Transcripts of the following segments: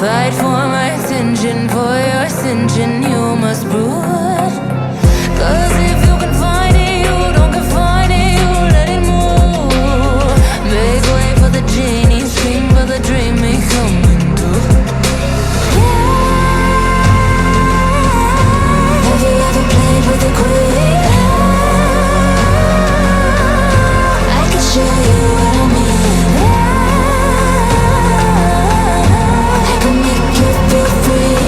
Fight for my attention, for your ascension, you must brood. Cause if you can find it, you don't confine it, you let it move. Make way for the genie, scream for the dream, may coming through. Have you ever played with a queen? I can show you what I mean. I can make you feel free.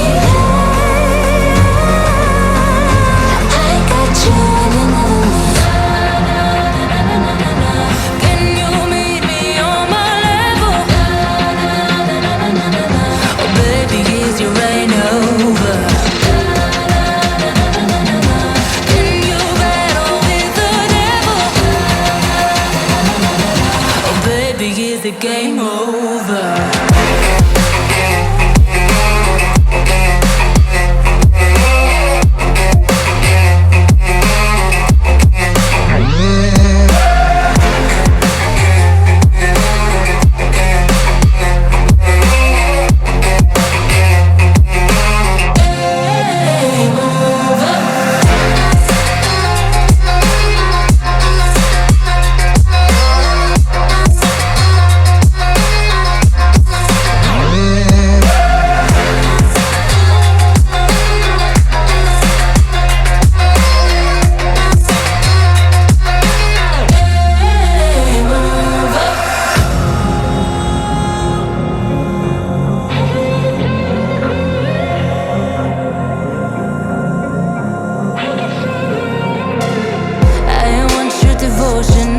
I got you in another me. Can you meet me on my level? Oh baby, is your reign over? Can you battle with the devil? Oh baby, is the game over?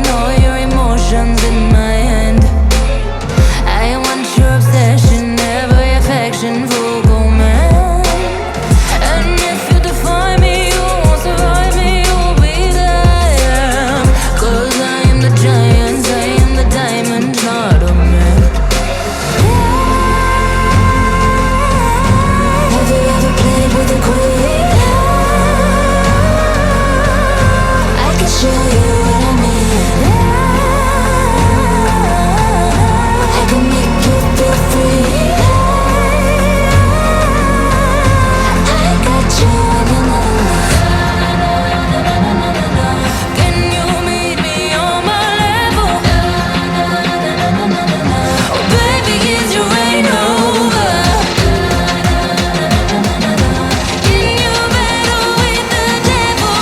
All your emotions in my hand. I want your obsession, every affection, full command. And if you define me, you won't survive me, you'll be there. Cause I am the giant, I am the diamond, not a man. Have you ever played with a queen? I can show you what I mean. I can make you feel free. I got you in another me. Can you meet me on my level? Oh baby, is your reign over? Can you battle with the devil?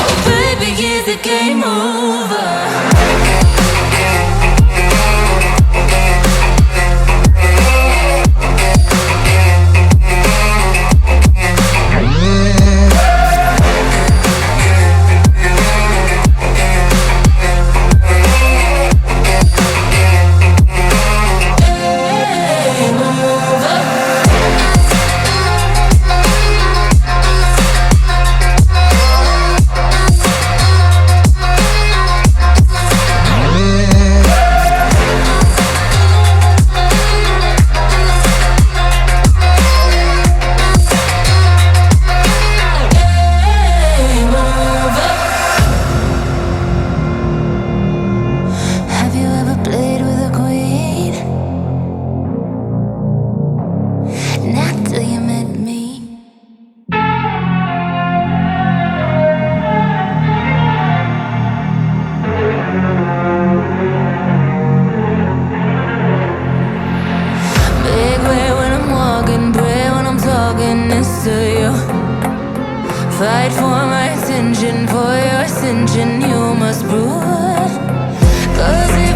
Oh baby, is the game over? Have you ever played with a queen? Not till you met me. Big way when I'm walking, pray when I'm talking this to you. Fight for my attention, for your ascension, you must brood. Cause if